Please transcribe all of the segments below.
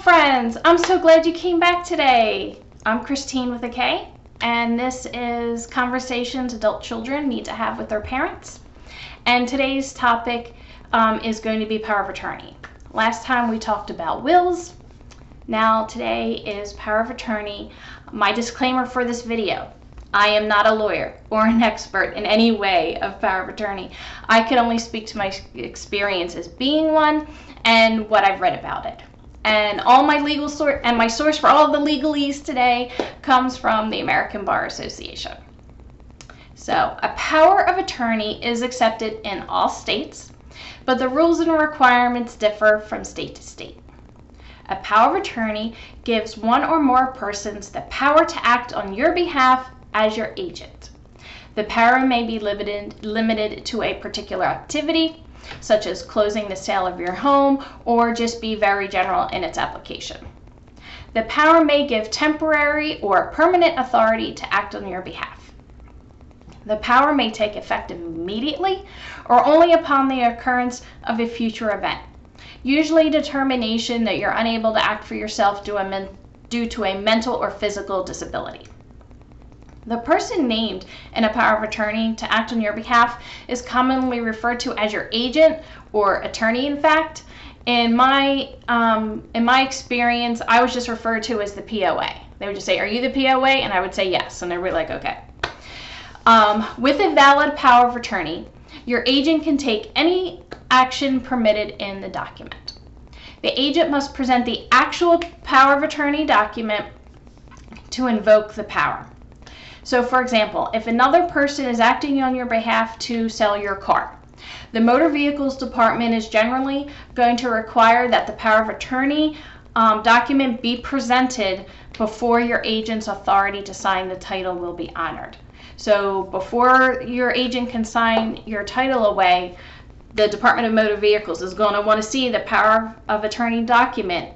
friends, I'm so glad you came back today. I'm Christine with a K, and this is Conversations Adult Children Need to Have with Their Parents. And today's topic is going to be power of attorney. Last time we talked about wills. Now today is power of attorney. My disclaimer for this video: I am not a lawyer or an expert in any way of power of attorney. I can only speak to my experience as being one and what I've read about it. And all my legal source and my source for all of the legalese today comes from the American Bar Association. So a power of attorney is accepted in all states, but the rules and requirements differ from state to state. A power of attorney gives one or more persons the power to act on your behalf as your agent. The power may be limited to a particular activity, such as closing the sale of your home, or just be very general in its application. The power may give temporary or permanent authority to act on your behalf. The power may take effect immediately or only upon the occurrence of a future event, usually determination that you're unable to act for yourself due to a mental or physical disability. The person named in a power of attorney to act on your behalf is commonly referred to as your agent or attorney. In fact, in my experience, I was just referred to as the POA. They would just say, "Are you the POA?" And I would say yes, and they were like, "Okay." With a valid power of attorney, your agent can take any action permitted in the document. The agent must present the actual power of attorney document to invoke the power. So for example, if another person is acting on your behalf to sell your car, the Motor Vehicles Department is generally going to require that the power of attorney document be presented before your agent's authority to sign the title will be honored. So before your agent can sign your title away, the Department of Motor Vehicles is going to want to see the power of attorney document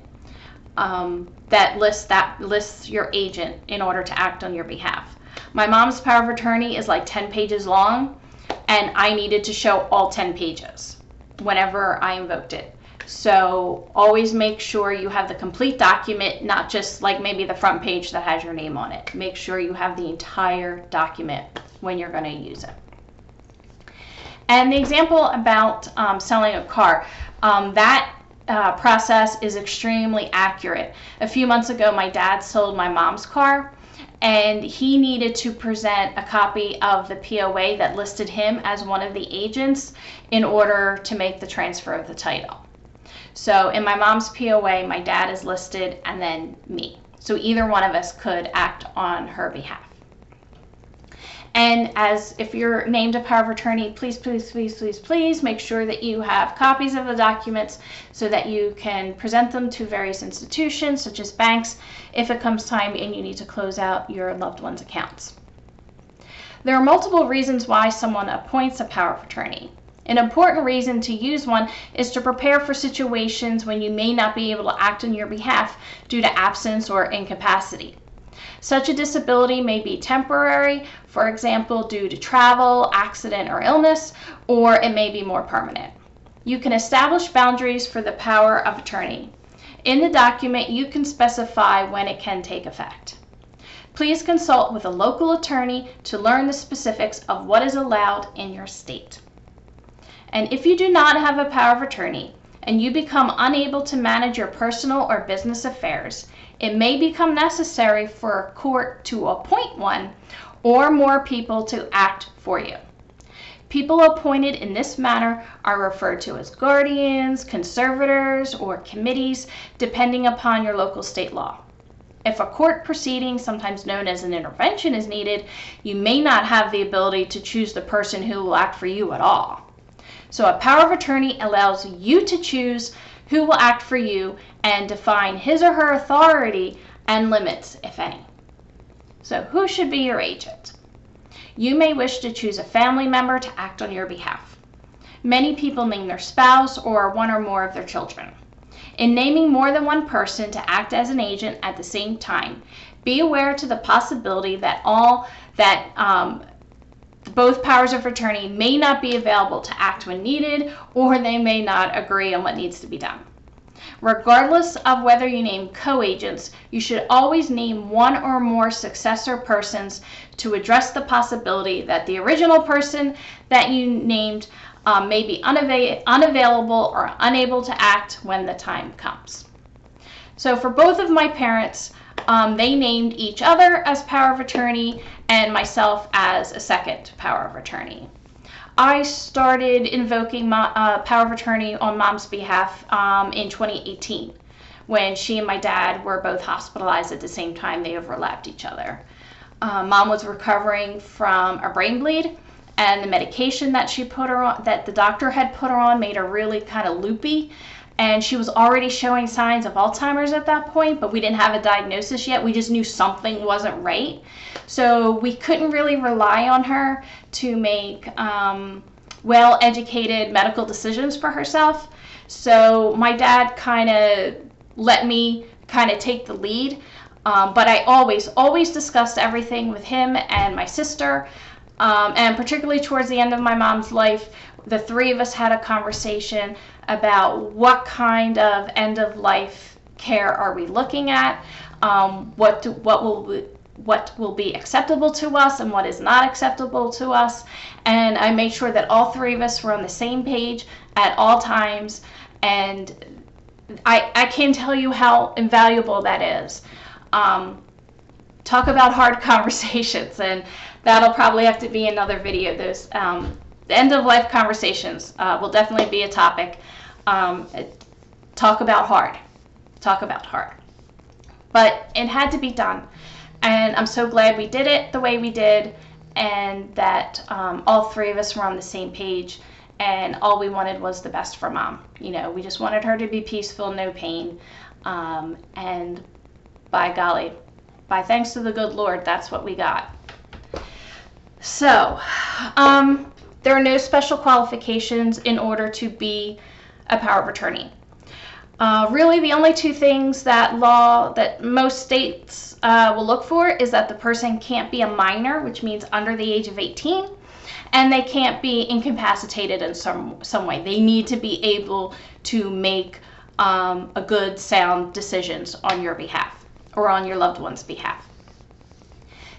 that lists your agent in order to act on your behalf. My mom's power of attorney is like 10 pages long, and I needed to show all 10 pages whenever I invoked it. So always make sure you have the complete document, not just like maybe the front page that has your name on it. Make sure you have the entire document when you're going to use it. And the example about selling a car, that process is extremely accurate. A few months ago, my dad sold my mom's car, and he needed to present a copy of the POA that listed him as one of the agents in order to make the transfer of the title. So in my mom's POA, my dad is listed and then me. So either one of us could act on her behalf. And as if you're named a power of attorney, please, please, please, please, please make sure that you have copies of the documents so that you can present them to various institutions such as banks if it comes time and you need to close out your loved one's accounts. There are multiple reasons why someone appoints a power of attorney. An important reason to use one is to prepare for situations when you may not be able to act on your behalf due to absence or incapacity. Such a disability may be temporary, for example, due to travel, accident, or illness, or it may be more permanent. You can establish boundaries for the power of attorney. In the document, you can specify when it can take effect. Please consult with a local attorney to learn the specifics of what is allowed in your state. And if you do not have a power of attorney and you become unable to manage your personal or business affairs, it may become necessary for a court to appoint one or more people to act for you. People appointed in this manner are referred to as guardians, conservators, or committees, depending upon your local state law. If a court proceeding, sometimes known as an intervention, is needed, you may not have the ability to choose the person who will act for you at all. So a power of attorney allows you to choose who will act for you and define his or her authority and limits, if any. So who should be your agent? You may wish to choose a family member to act on your behalf. Many people name their spouse or one or more of their children. In naming more than one person to act as an agent at the same time, be aware to the possibility that both powers of attorney may not be available to act when needed, or they may not agree on what needs to be done. Regardless of whether you name co-agents, you should always name one or more successor persons to address the possibility that the original person that you named may be unavailable or unable to act when the time comes. So for both of my parents, they named each other as power of attorney and myself as a second power of attorney. I started invoking power of attorney on Mom's behalf in 2018 when she and my dad were both hospitalized at the same time. They overlapped each other. Mom was recovering from a brain bleed, and the medication that she put her on, that the doctor had put her on, made her really kind of loopy. And she was already showing signs of Alzheimer's at that point, but we didn't have a diagnosis yet. We just knew something wasn't right. So we couldn't really rely on her to make well-educated medical decisions for herself. So my dad kind of let me kind of take the lead. But I always discussed everything with him and my sister. And particularly towards the end of my mom's life, the three of us had a conversation about what kind of end-of-life care are we looking at, what will be acceptable to us and what is not acceptable to us. And I made sure that all three of us were on the same page at all times. And I can't tell you how invaluable that is. Talk about hard conversations, and that'll probably have to be another video. Those the end-of-life conversations will definitely be a topic. Talk about hard. But it had to be done, and I'm so glad we did it the way we did, and that all three of us were on the same page, and all we wanted was the best for Mom. You know, we just wanted her to be peaceful, no pain, and by golly, by thanks to the good Lord, that's what we got. So, there are no special qualifications in order to be a power of attorney. Really, the only two things that most states will look for is that the person can't be a minor, which means under the age of 18, and they can't be incapacitated in some way. They need to be able to make a good, sound decisions on your behalf or on your loved one's behalf.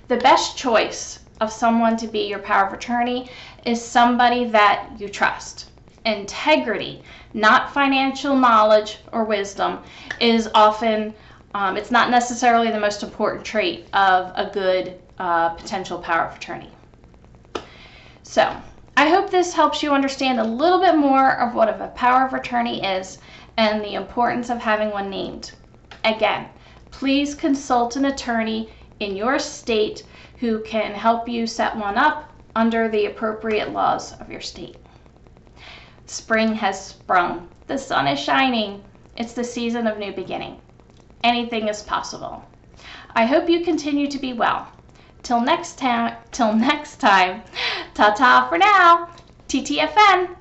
The best choice of someone to be your power of attorney is somebody that you trust. Integrity, not financial knowledge or wisdom, is often, it's not necessarily the most important trait of a good potential power of attorney. So, I hope this helps you understand a little bit more of what a power of attorney is and the importance of having one named. Again, please consult an attorney in your state who can help you set one up under the appropriate laws of your state. Spring has sprung. The sun is shining. It's the season of new beginning. Anything is possible. I hope you continue to be well. Till next time, ta-ta for now. TTFN.